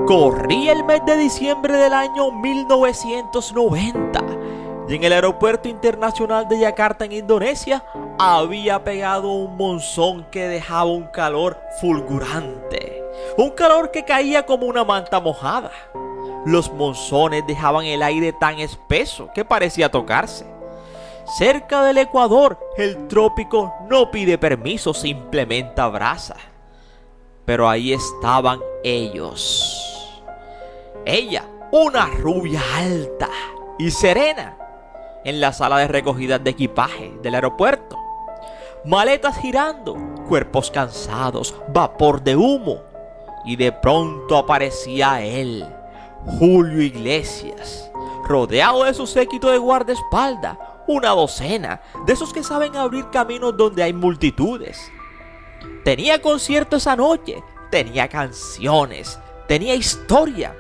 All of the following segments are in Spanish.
Corría el mes de diciembre del año 1990 y en el aeropuerto internacional de Yakarta, en Indonesia, había pegado un monzón que dejaba un calor fulgurante, un calor que caía como una manta mojada. Los monzones dejaban el aire tan espeso que parecía tocarse. Cerca del Ecuador, el trópico no pide permiso, simplemente abraza. Pero ahí estaban ellos. Ella, una rubia alta y serena, en la sala de recogida de equipaje del aeropuerto. Maletas girando, cuerpos cansados, vapor de humo. Y de pronto aparecía él, Julio Iglesias, rodeado de su séquito de guardaespaldas, una docena, de esos que saben abrir caminos donde hay multitudes. Tenía concierto esa noche, tenía canciones, tenía historia.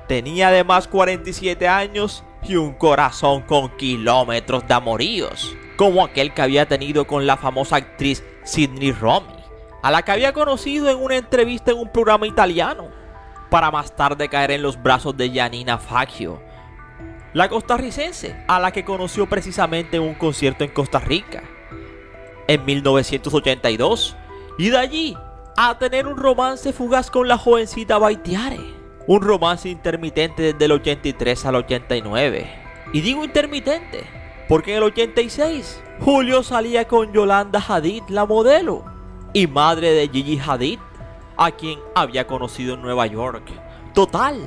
Tenía además 47 años y un corazón con kilómetros de amoríos, como aquel que había tenido con la famosa actriz Sidney Romy, a la que había conocido en una entrevista en un programa italiano, para más tarde caer en los brazos de Giannina Faggio, la costarricense, a la que conoció precisamente en un concierto en Costa Rica en 1982, y de allí a tener un romance fugaz con la jovencita Baitiare. Un romance intermitente desde el 83 al 89. Y digo intermitente porque en el 86 Julio salía con Yolanda Hadid, la modelo y madre de Gigi Hadid, a quien había conocido en Nueva York. Total,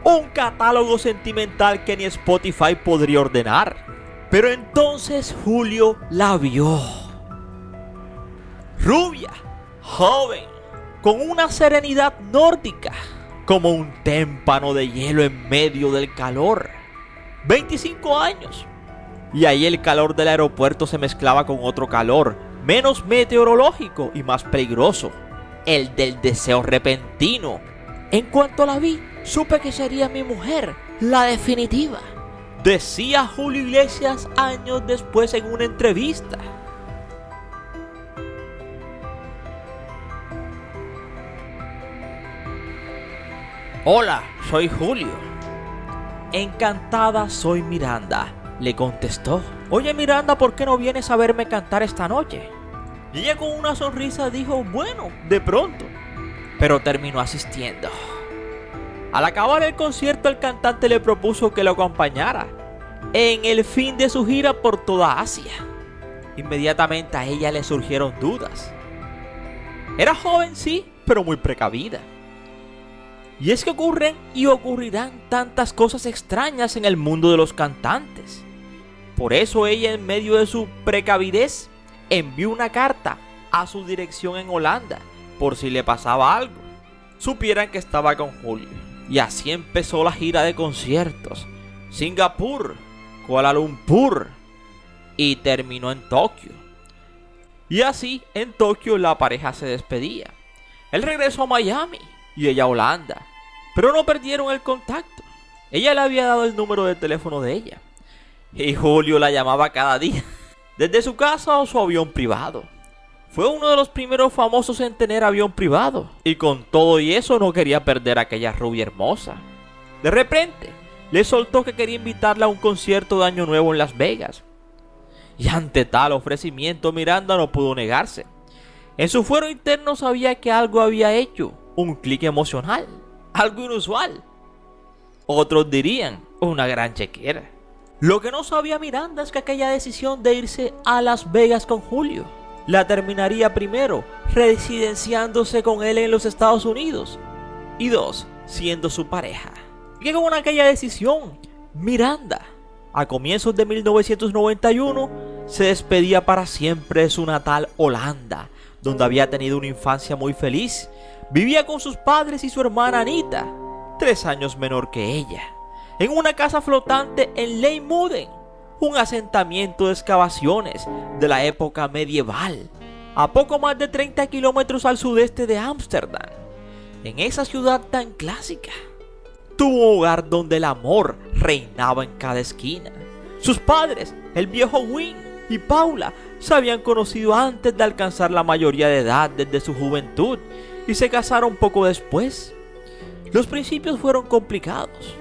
un catálogo sentimental que ni Spotify podría ordenar. Pero entonces Julio la vio. Rubia, joven, con una serenidad nórdica, como un témpano de hielo en medio del calor. 25 años. Y ahí el calor del aeropuerto se mezclaba con otro calor, menos meteorológico y más peligroso, el del deseo repentino. En cuanto la vi, supe que sería mi mujer, la definitiva, decía Julio Iglesias años después en una entrevista. Hola, soy Julio. Encantada, soy Miranda, le contestó. Oye Miranda, ¿por qué no vienes a verme cantar esta noche? Y ella con una sonrisa dijo, bueno, de pronto. Pero terminó asistiendo. Al acabar el concierto, el cantante le propuso que lo acompañara en el fin de su gira por toda Asia. Inmediatamente a ella le surgieron dudas. Era joven, sí, pero muy precavida. Y es que ocurren y ocurrirán tantas cosas extrañas en el mundo de los cantantes. Por eso ella, en medio de su precavidez, envió una carta a su dirección en Holanda, por si le pasaba algo, supieran que estaba con Julio. Y así empezó la gira de conciertos. Singapur, Kuala Lumpur y terminó en Tokio. Y así en Tokio la pareja se despedía. Él regresó a Miami y ella a Holanda, pero no perdieron el contacto. Ella le había dado el número de teléfono de ella y Julio la llamaba cada día, desde su casa o su avión privado. Fue uno de los primeros famosos en tener avión privado, y con todo y eso no quería perder a aquella rubia hermosa. De repente le soltó que quería invitarla a un concierto de Año Nuevo en Las Vegas, y ante tal ofrecimiento Miranda no pudo negarse. En su fuero interno sabía que algo había hecho un clic emocional, algo inusual. Otros dirían, una gran chequera. Lo que no sabía Miranda es que aquella decisión de irse a Las Vegas con Julio la terminaría primero residenciándose con él en los Estados Unidos y dos, siendo su pareja. Y que con aquella decisión, Miranda, a comienzos de 1991, se despedía para siempre de su natal Holanda, donde había tenido una infancia muy feliz. Vivía con sus padres y su hermana Anita, 3 años menor que ella, en una casa flotante en Leeuwarden, un asentamiento de excavaciones de la época medieval, a poco más de 30 kilómetros al sudeste de Ámsterdam. En esa ciudad tan clásica, tuvo un hogar donde el amor reinaba en cada esquina. Sus padres, el viejo Wim y Paula, se habían conocido antes de alcanzar la mayoría de edad desde su juventud y se casaron poco después. Los principios fueron complicados,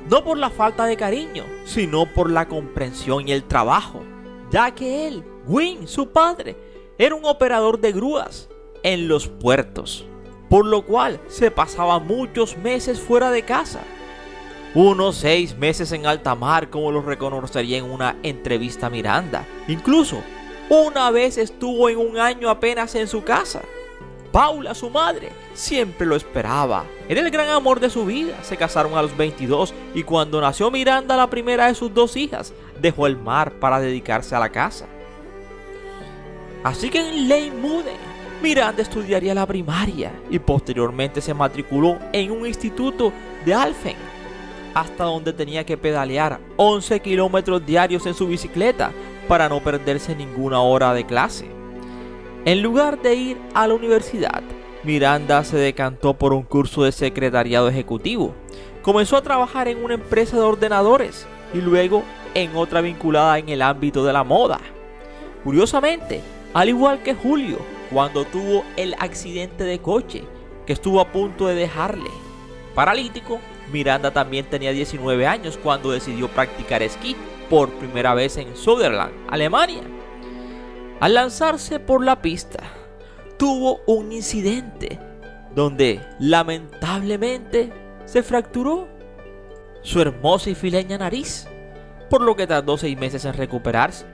no por la falta de cariño, sino por la comprensión y el trabajo, ya que él, Wim, su padre, era un operador de grúas en los puertos, por lo cual se pasaba muchos meses fuera de casa. Unos 6 meses en alta mar, como lo reconocería en una entrevista a Miranda. Incluso, una vez estuvo en un año apenas en su casa. Paula, su madre, siempre lo esperaba. Era el gran amor de su vida. Se casaron a los 22 y cuando nació Miranda, la primera de sus 2 hijas, dejó el mar para dedicarse a la casa. Así que en Leimude, Miranda estudiaría la primaria y posteriormente se matriculó en un instituto de Alphen, hasta donde tenía que pedalear 11 kilómetros diarios en su bicicleta para no perderse ninguna hora de clase. En lugar de ir a la universidad, Miranda se decantó por un curso de secretariado ejecutivo. Comenzó a trabajar en una empresa de ordenadores y luego en otra vinculada en el ámbito de la moda. Curiosamente, al igual que Julio, cuando tuvo el accidente de coche que estuvo a punto de dejarle paralítico, Miranda también tenía 19 años cuando decidió practicar esquí por primera vez en Sutherland, Alemania. Al lanzarse por la pista, tuvo un incidente donde lamentablemente se fracturó su hermosa y fileña nariz, por lo que tardó 6 meses en recuperarse.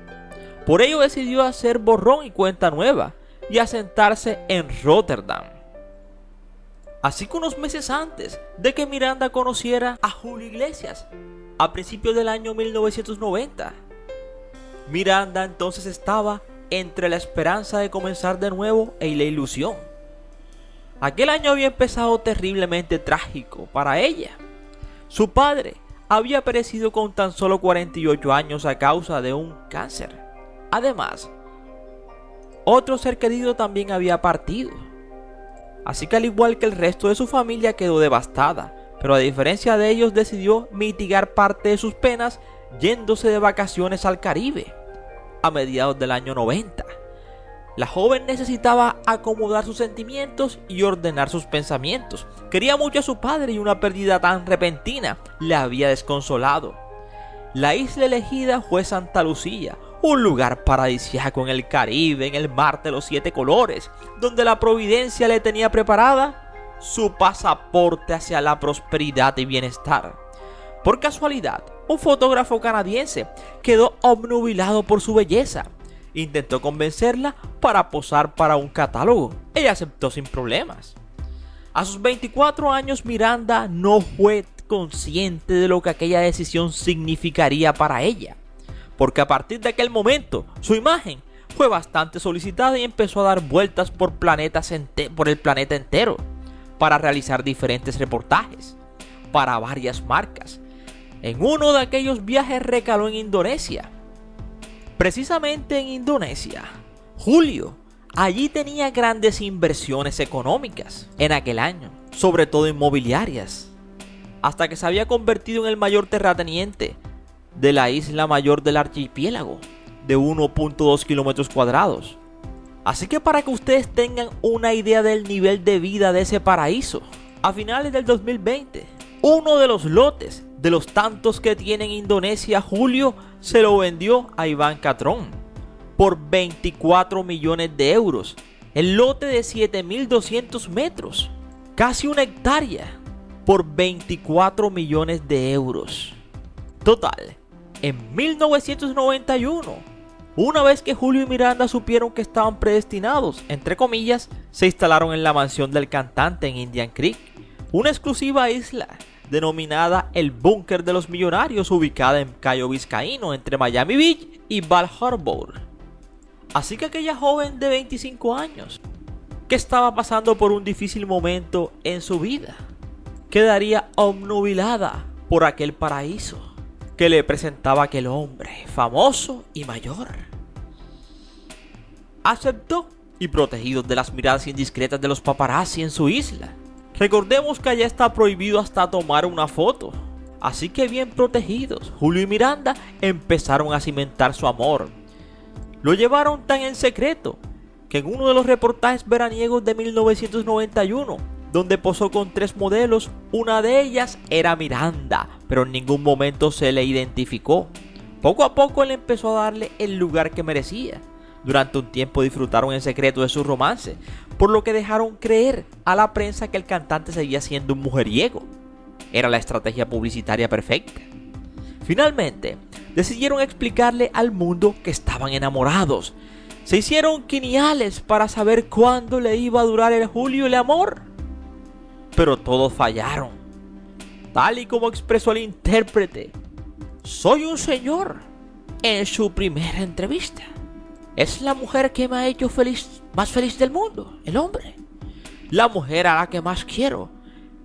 Por ello decidió hacer borrón y cuenta nueva y asentarse en Rotterdam. Así que unos meses antes de que Miranda conociera a Julio Iglesias, a principios del año 1990, Miranda entonces estaba entre la esperanza de comenzar de nuevo y la ilusión. Aquel año había empezado terriblemente trágico para ella. Su padre había perecido con tan solo 48 años a causa de un cáncer. Además, otro ser querido también había partido. Así que al igual que el resto de su familia quedó devastada, pero a diferencia de ellos decidió mitigar parte de sus penas yéndose de vacaciones al Caribe a mediados del año 90. La joven necesitaba acomodar sus sentimientos y ordenar sus pensamientos. Quería mucho a su padre y una pérdida tan repentina le había desconsolado. La isla elegida fue Santa Lucía, un lugar paradisíaco en el Caribe, en el mar de los 7 colores, donde la providencia le tenía preparada su pasaporte hacia la prosperidad y bienestar. Por casualidad, un fotógrafo canadiense quedó obnubilado por su belleza. Intentó convencerla para posar para un catálogo. Ella aceptó sin problemas. A sus 24 años, Miranda no fue consciente de lo que aquella decisión significaría para ella, porque a partir de aquel momento su imagen fue bastante solicitada y empezó a dar vueltas por el planeta entero para realizar diferentes reportajes para varias marcas. En uno de aquellos viajes recaló en Indonesia. Precisamente en Indonesia, Julio allí tenía grandes inversiones económicas en aquel año, sobre todo inmobiliarias, hasta que se había convertido en el mayor terrateniente de la isla mayor del archipiélago, de 1.2 kilómetros cuadrados. Así que para que ustedes tengan una idea del nivel de vida de ese paraíso, a finales del 2020, uno de los lotes de los tantos que tiene en Indonesia, Julio se lo vendió a Iván Catrón por 24 millones de euros. El lote de 7.200 metros, casi una hectárea, por 24 millones de euros. Total, en 1991, una vez que Julio y Miranda supieron que estaban predestinados, entre comillas, se instalaron en la mansión del cantante en Indian Creek, una exclusiva isla denominada el Búnker de los Millonarios, ubicada en Cayo Vizcaíno, entre Miami Beach y Bal Harbour. Así que aquella joven de 25 años, que estaba pasando por un difícil momento en su vida, quedaría obnubilada por aquel paraíso, que le presentaba aquel hombre famoso y mayor. Aceptó, y protegidos de las miradas indiscretas de los paparazzi en su isla. Recordemos que allá está prohibido hasta tomar una foto. Así que bien protegidos, Julio y Miranda empezaron a cimentar su amor. Lo llevaron tan en secreto que en uno de los reportajes veraniegos de 1991, donde posó con 3 modelos, una de ellas era Miranda, pero en ningún momento se le identificó. Poco a poco él empezó a darle el lugar que merecía. Durante un tiempo disfrutaron en secreto de su romance, por lo que dejaron creer a la prensa que el cantante seguía siendo un mujeriego. Era la estrategia publicitaria perfecta. Finalmente, decidieron explicarle al mundo que estaban enamorados. Se hicieron quiniales para saber cuándo le iba a durar el Julio el amor. Pero todos fallaron. Tal y como expresó el intérprete, "Soy un señor", en su primera entrevista. "Es la mujer que me ha hecho feliz, más feliz del mundo, el hombre. La mujer a la que más quiero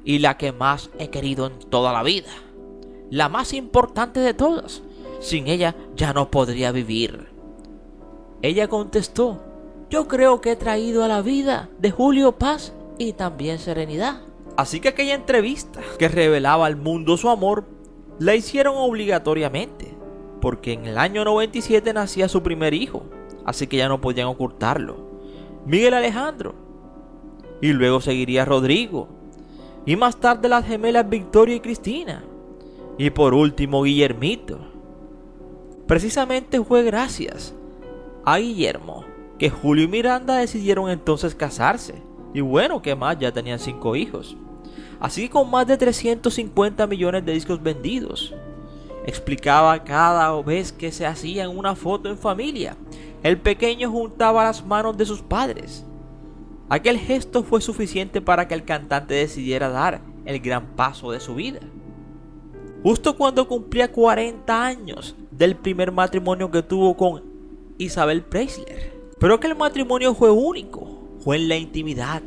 y la que más he querido en toda la vida. La más importante de todas. Sin ella ya no podría vivir". Ella contestó, "Yo creo que he traído a la vida de Julio paz y también serenidad". Así que aquella entrevista que revelaba al mundo su amor, la hicieron obligatoriamente, porque en el año 97 nacía su primer hijo, así que ya no podían ocultarlo, Miguel Alejandro, y luego seguiría Rodrigo, y más tarde las gemelas Victoria y Cristina, y por último Guillermito. Precisamente fue gracias a Guillermo que Julio y Miranda decidieron entonces casarse, y bueno, que más, ya tenían 5 hijos. Así que con más de 350 millones de discos vendidos, explicaba cada vez que se hacían una foto en familia, el pequeño juntaba las manos de sus padres. Aquel gesto fue suficiente para que el cantante decidiera dar el gran paso de su vida. Justo cuando cumplía 40 años del primer matrimonio que tuvo con Isabel Preisler. Pero aquel matrimonio fue único, fue en la intimidad.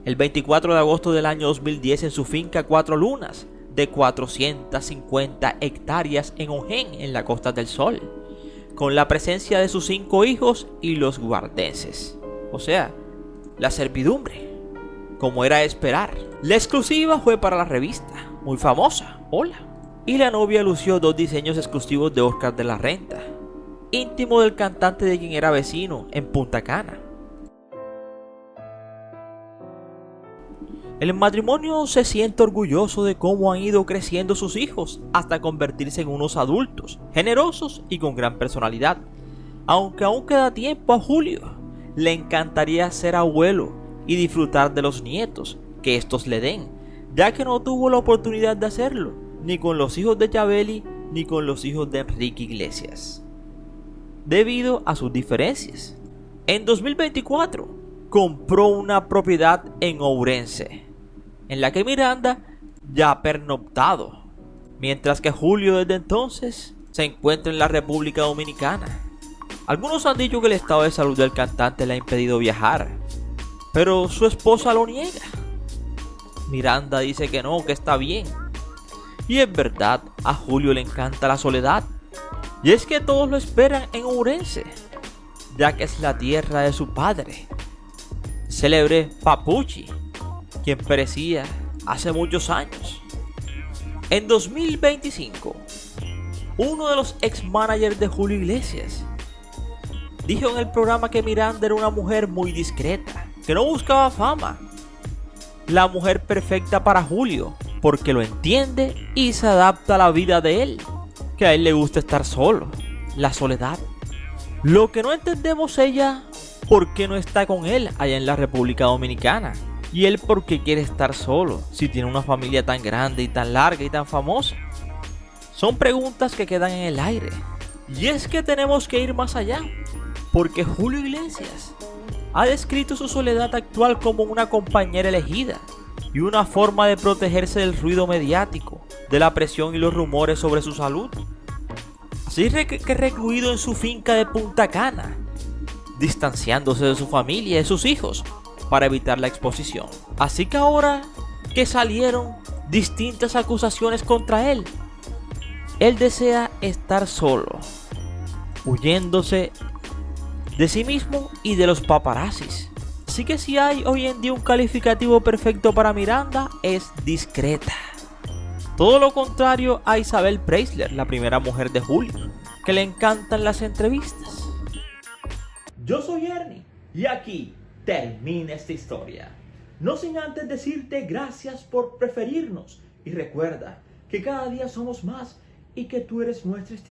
El 24 de agosto del año 2010 en su finca Cuatro Lunas, de 450 hectáreas en Ojén, en la Costa del Sol, con la presencia de sus 5 hijos y los guardenses, o sea, la servidumbre, como era de esperar. La exclusiva fue para la revista, muy famosa, Hola, y la novia lució 2 diseños exclusivos de Oscar de la Renta, íntimo del cantante de quien era vecino en Punta Cana. El matrimonio se siente orgulloso de cómo han ido creciendo sus hijos hasta convertirse en unos adultos, generosos y con gran personalidad. Aunque aún queda tiempo a Julio, le encantaría ser abuelo y disfrutar de los nietos que estos le den, ya que no tuvo la oportunidad de hacerlo, ni con los hijos de Chabeli ni con los hijos de Enrique Iglesias, debido a sus diferencias. En 2024 compró una propiedad en Ourense, en la que Miranda ya ha pernoctado, mientras que Julio desde entonces se encuentra en la República Dominicana. Algunos han dicho que el estado de salud del cantante le ha impedido viajar, pero su esposa lo niega. Miranda dice que no, que está bien. Y es verdad, a Julio le encanta la soledad, y es que todos lo esperan en Ourense, ya que es la tierra de su padre, célebre Papuchi, quien perecía hace muchos años. En 2025, uno de los ex-managers de Julio Iglesias dijo en el programa que Miranda era una mujer muy discreta, que no buscaba fama, la mujer perfecta para Julio, porque lo entiende y se adapta a la vida de él, que a él le gusta estar solo, la soledad. Lo que no entendemos ella, por qué no está con él allá en la República Dominicana, y él por qué quiere estar solo, si tiene una familia tan grande y tan larga y tan famosa. Son preguntas que quedan en el aire, y es que tenemos que ir más allá, porque Julio Iglesias ha descrito su soledad actual como una compañera elegida y una forma de protegerse del ruido mediático, de la presión y los rumores sobre su salud. Así que recluido en su finca de Punta Cana, distanciándose de su familia y de sus hijos para evitar la exposición. Así que ahora que salieron distintas acusaciones contra él Él desea estar solo, huyéndose de sí mismo y de los paparazzis. Así que si hay hoy en día un calificativo perfecto para Miranda, es discreta. Todo lo contrario a Isabel Preisler, la primera mujer de Julio, que le encantan las entrevistas. Yo soy Ernie y aquí termina esta historia. No sin antes decirte gracias por preferirnos y recuerda que cada día somos más y que tú eres nuestra